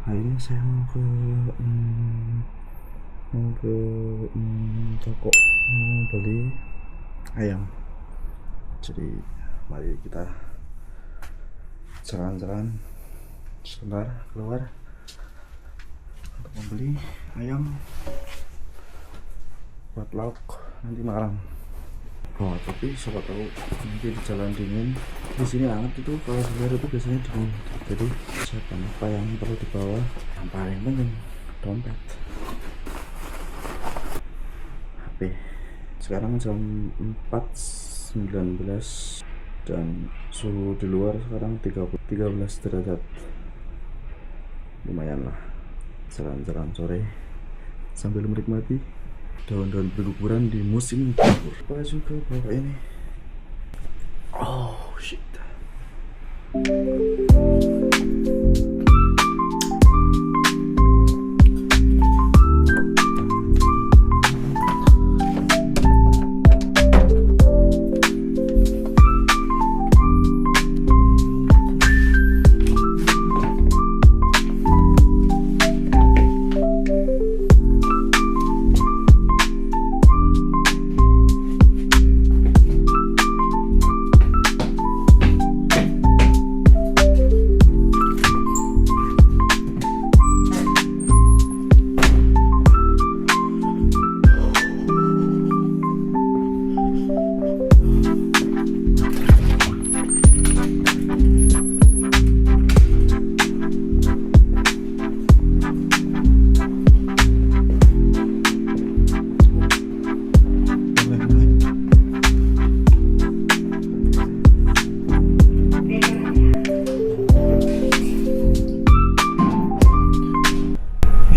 Hari ini saya mau ke toko mau beli ayam. Jadi mari kita jalan-jalan sebentar keluar untuk membeli ayam buat lauk nanti malam. Oh, tapi siapa tahu nanti di jalan dingin, di sini hangat itu, kalau di luar itu biasanya dingin. Jadi siapkan apa yang perlu dibawa, yang paling penting dompet, HP. Sekarang jam 4.19 dan suhu di luar sekarang 13 derajat. Lumayan lah jalan-jalan sore sambil menikmati daun-daun berguguran di musim gugur. Apa juga bawa ini. Oh shit.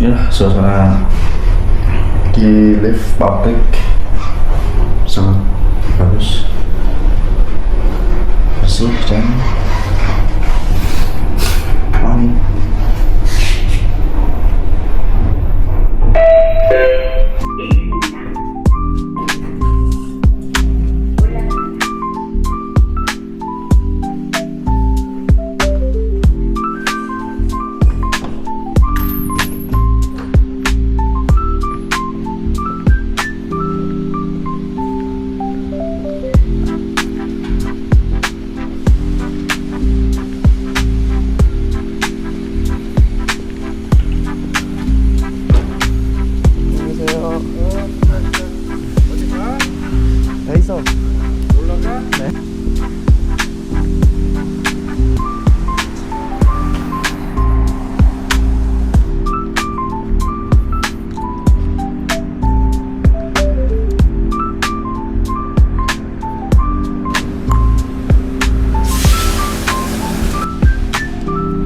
Ya, suasana di lift pabrik sangat bagus, bersih dan wangi.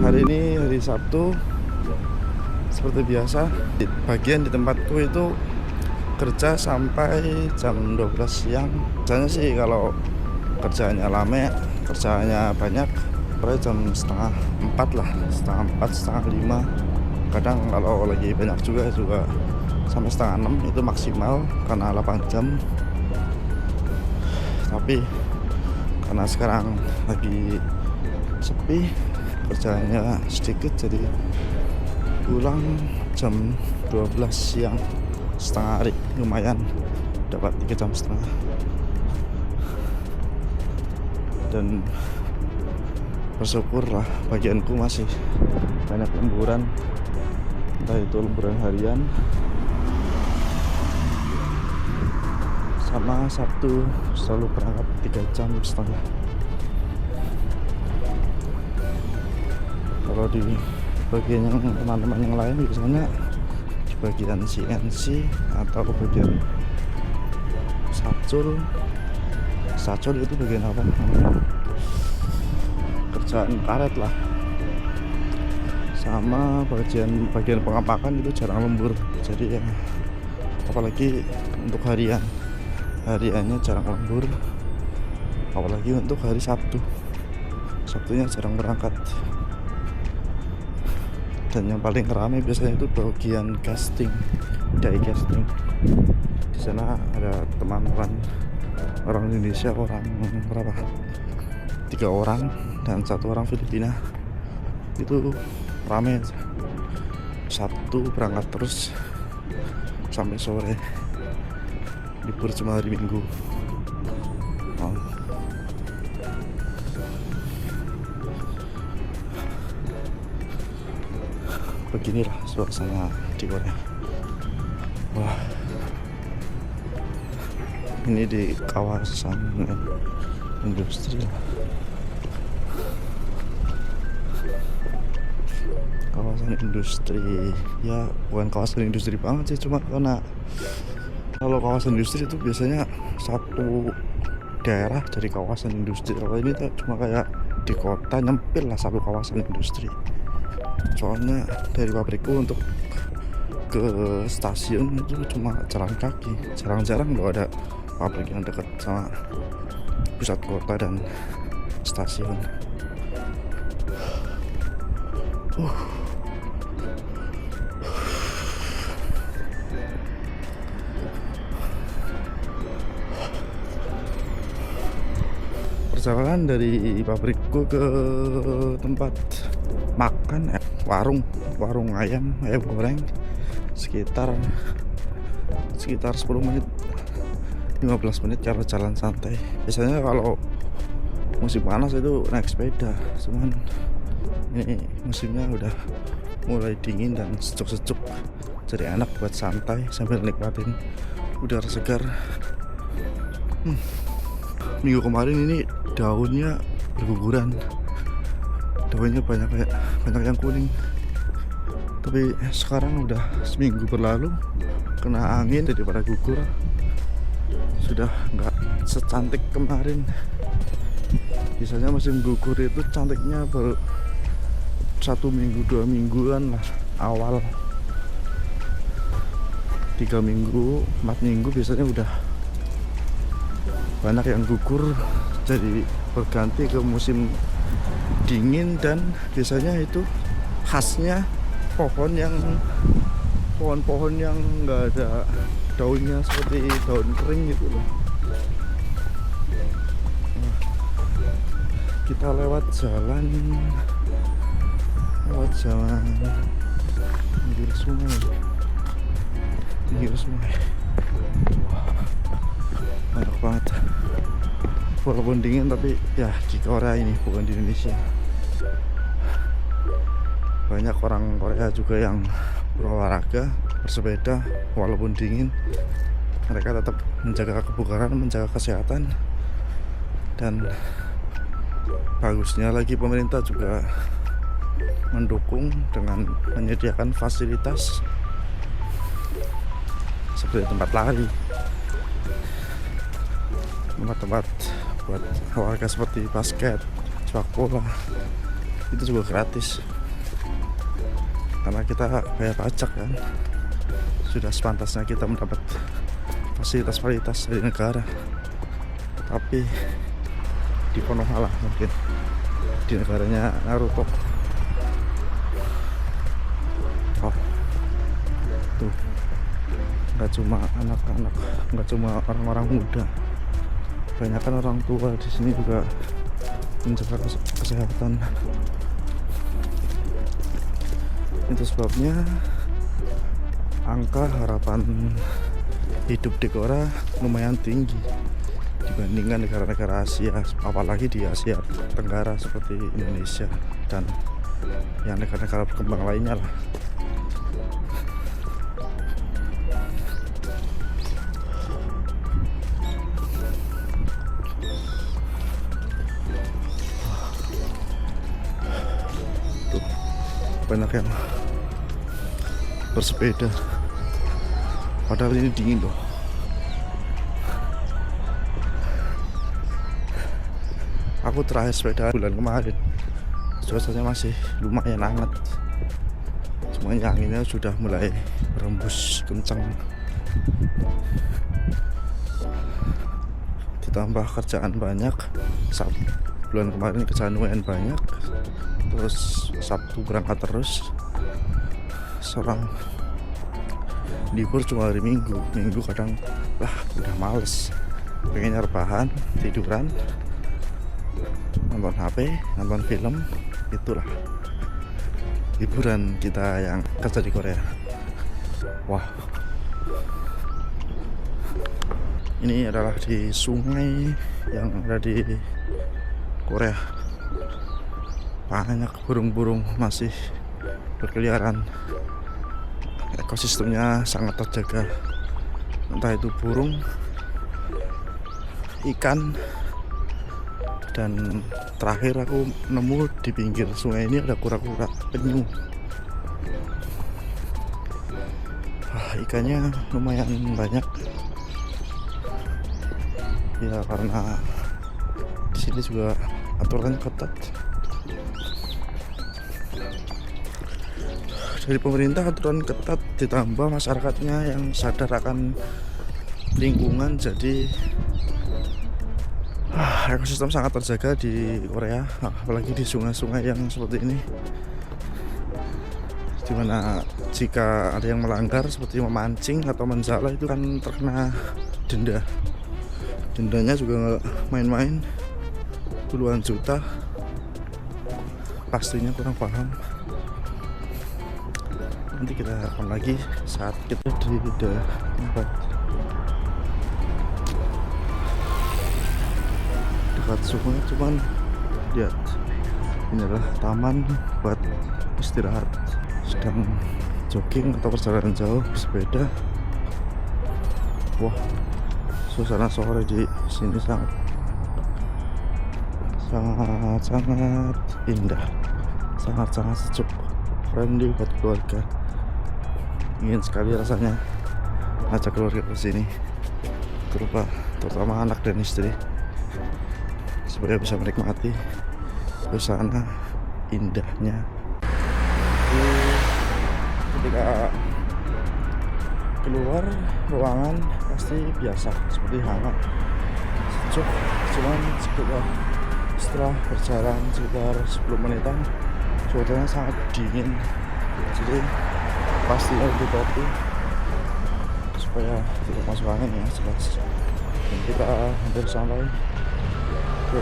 Hari ini hari Sabtu, seperti biasa bagian di tempatku itu kerja sampai jam 12 siang. Biasanya sih kalau kerjaannya lame, kerjaannya banyak, sampai jam setengah 4 lah, setengah 4, setengah 5. Kadang kalau lagi banyak juga sampai setengah 6 itu maksimal karena 8 jam. Tapi karena sekarang lagi sepi, kerjanya sedikit, jadi pulang jam 12 siang, setengah hari, lumayan dapat 3 jam setengah. Dan bersyukur lah bagianku masih banyak lemburan, entah itu lemburan harian sama Sabtu selalu berangkat 3 jam setengah. Kalau di bagian yang teman-teman yang lain biasanya di bagian CNC atau bagian sacul itu bagian apa? Kerjaan karet lah. Sama bagian pengapakan itu jarang lembur. Jadi ya apalagi untuk hariannya jarang lembur. Apalagi untuk hari Sabtunya jarang berangkat. Dan yang paling ramai biasanya itu bagian casting, die casting. Di sana ada teman-teman orang Indonesia, orang berapa? 3 orang dan 1 orang Filipina. Itu ramai. Sabtu berangkat terus sampai sore, libur cuma hari Minggu. Beginilah suasana di Korea. Wah, ini di kawasan industri lah. Kawasan industri ya, bukan kawasan industri banget sih, cuma karena kalau kawasan industri itu biasanya satu daerah dari kawasan industri. Kalau ini tuh cuma kayak di kota nyempil lah satu kawasan industri. Soalnya dari pabrikku untuk ke stasiun itu cuma jalan kaki, jarang-jarang loh ada pabrik yang dekat sama pusat kota dan stasiun. Perjalanan dari pabrikku ke tempat makan warung ayam goreng sekitar 10 menit 15 menit cara jalan santai. Biasanya kalau musim panas itu naik sepeda, cuman ini musimnya udah mulai dingin dan sejuk-sejuk, jadi enak buat santai sambil nikmatin udara segar. Minggu kemarin ini daunnya berguguran, daunnya banyak yang kuning, tapi sekarang udah seminggu berlalu kena angin jadi pada gugur, sudah nggak secantik kemarin. Biasanya musim gugur itu cantiknya baru 1 minggu 2 mingguan lah, awal 3 minggu 4 minggu biasanya udah banyak yang gugur, jadi berganti ke musim dingin. Dan biasanya itu khasnya pohon-pohon yang nggak ada daunnya, seperti daun kering gitu loh. Kita lewat jalan pinggir sungai. Wah, banyak banget, walaupun dingin tapi ya di Korea ini, bukan di Indonesia. Banyak orang Korea juga yang berolahraga, bersepeda, walaupun dingin mereka tetap menjaga kebugaran, menjaga kesehatan. Dan bagusnya lagi pemerintah juga mendukung dengan menyediakan fasilitas seperti tempat lari, tempat-tempat buat olahraga seperti basket, sepak bola, itu juga gratis karena kita bayar pajak kan. Sudah sepantasnya kita mendapat fasilitas dari negara, tapi di Konoha lah, mungkin di negaranya Naruto. Tuh, nggak cuma anak-anak, nggak cuma orang-orang muda, banyak kan orang tua di sini juga menjaga kesehatan. Itu sebabnya angka harapan hidup di Korea lumayan tinggi dibandingkan negara-negara Asia, apalagi di Asia Tenggara seperti Indonesia dan yang negara-negara berkembang lainnya lah. Tuh, banyak yang bersepeda, padahal ini dingin loh. Aku terakhir sepeda bulan kemarin, cuacanya masih lumayan hangat, cuma anginnya sudah mulai berembus kencang. Ditambah kerjaan banyak, bulan kemarin kerjaan lumayan banyak, terus Sabtu berangkat terus. Seorang libur cuma hari Minggu kadang lah udah males, pengennya rebahan, tiduran, nonton HP, nonton film, itulah. hiburan kita yang kerja di Korea. Wah, ini adalah di sungai yang ada di Korea. Banyak burung-burung masih berkeliaran. Ekosistemnya sangat terjaga, entah itu burung, ikan, dan terakhir aku nemu di pinggir sungai ini ada kura-kura penyu. Ikannya lumayan banyak ya, karena di sini juga aturannya ketat dari pemerintah. Aturan ketat ditambah masyarakatnya yang sadar akan lingkungan, jadi ekosistem sangat terjaga di Korea, apalagi di sungai-sungai yang seperti ini, dimana jika ada yang melanggar seperti memancing atau menjala itu kan terkena denda. Dendanya juga nggak main-main, puluhan juta. Pastinya kurang paham. Nanti kita akan lagi saat kita di tempat dekat sungai. Cuman lihat, ini adalah taman buat istirahat, sedang jogging atau perjalanan jauh bersepeda. Wah, suasana sore di sini sangat indah, sangat sejuk, friendly buat keluarga. Ingin sekali rasanya ajak keluarga ke sini, terutama anak dan istri, supaya bisa menikmati suasana indahnya. Ketika keluar ruangan pasti biasa, seperti hangat, sejuk. Cuman setelah berjalan sekitar 10 menitan, cuacanya sangat dingin, jadi pasti harus ditopi supaya tidak masuk angin ya, jelas. Dan kita hampir sampai ke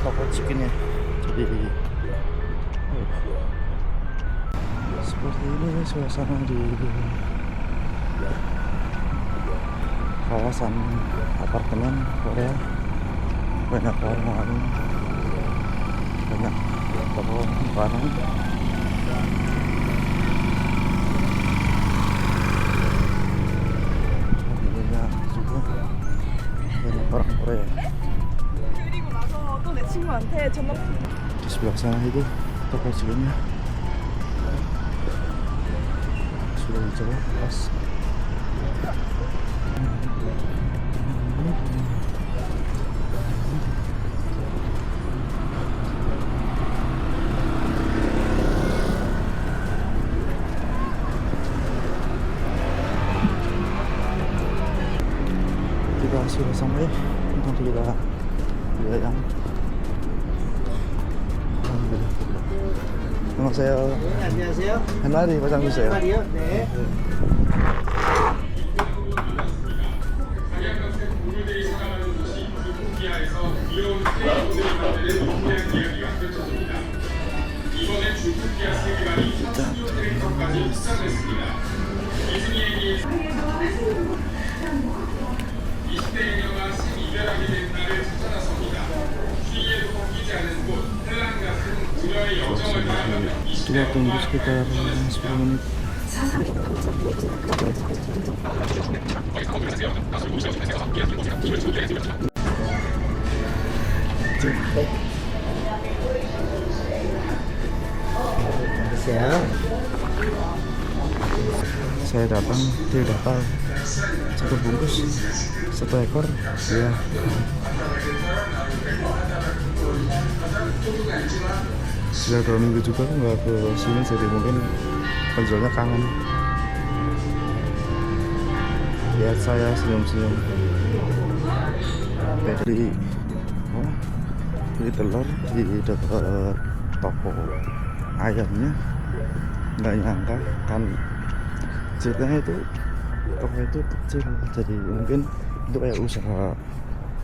toko chicken ya. Jadi seperti ini suasana di kawasan apartemen Korea. Banyak warung-warung, banyak toko makanan. Alhamdulillah juga banyak orang Korea. Di sebelah sana itu toko chickennya sudah hijau pas. Kita sudah sampai, nanti kita yang 안녕하세요. 네, 안녕하세요. 한마디 화장 주세요. 한마디요? 네. Kita tunggu sekitar 10 menit. Saya datang, dia datang. Satu bungkus, 1 ekor. Ya. Sudah 2 minggu juga aku nggak ke sini, jadi mungkin penjualnya kangen. Lihat saya senyum-senyum. Beli telur di dekat toko ayamnya. Nggak nyangka kan, ceritanya itu toko itu kecil, jadi mungkin itu kayak usaha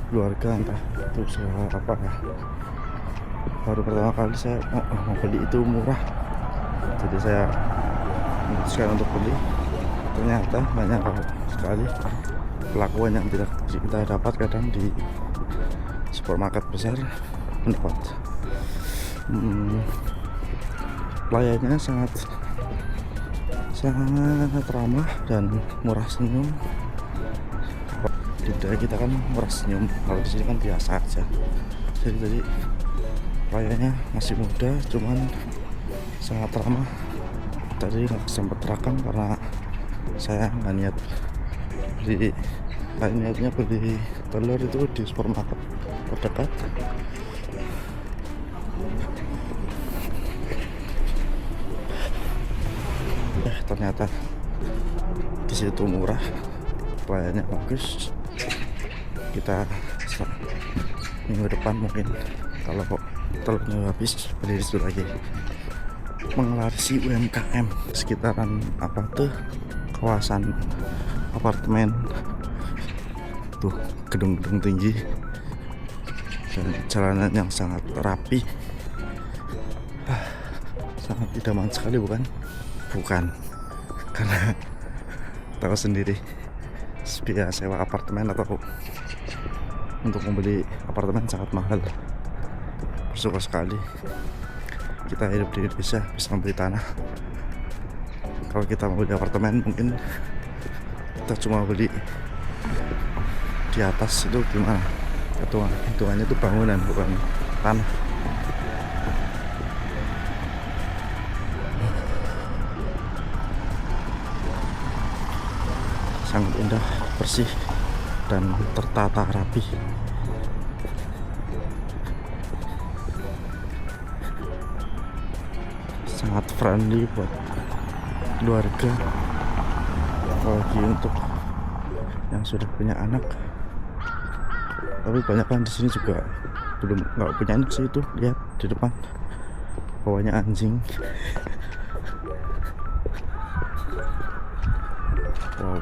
keluarga, entah itu usaha apa ya. baru pertama kali saya mau beli itu murah, jadi saya memutuskan untuk beli. Ternyata banyak sekali pelakuan yang tidak kita dapat kadang di supermarket besar. Mendapat pelayannya sangat ramah dan murah senyum. Di budaya kita kan murah senyum, kalau di sini kan biasa aja. Jadi pelayannya masih muda, cuman sangat ramah. Tadi nggak sempat rekam karena saya nggak niat beli, niatnya beli telur itu di supermarket terdekat. Ternyata di situ murah, pelayannya bagus. Kita minggu depan mungkin kalau telurnya habis beli di situ lagi. Mengelarisi UMKM sekitaran apa tuh, kawasan apartemen tuh, gedung-gedung tinggi dan jalanan yang sangat rapi. Sangat idaman sekali, bukan karena tahu sendiri biaya sewa apartemen atau untuk membeli apartemen sangat mahal. Bersyukur sekali kita hidup di Indonesia bisa membeli tanah. Kalau kita mau beli apartemen mungkin kita cuma beli di atas, itu gimana hitungannya itu bangunan bukan tanah. Sangat indah, bersih dan tertata rapi. Sangat friendly buat keluarga, apalagi untuk yang sudah punya anak. Tapi banyak kan di sini juga nggak punya anak sih, itu lihat di depan bawahnya anjing. Wow.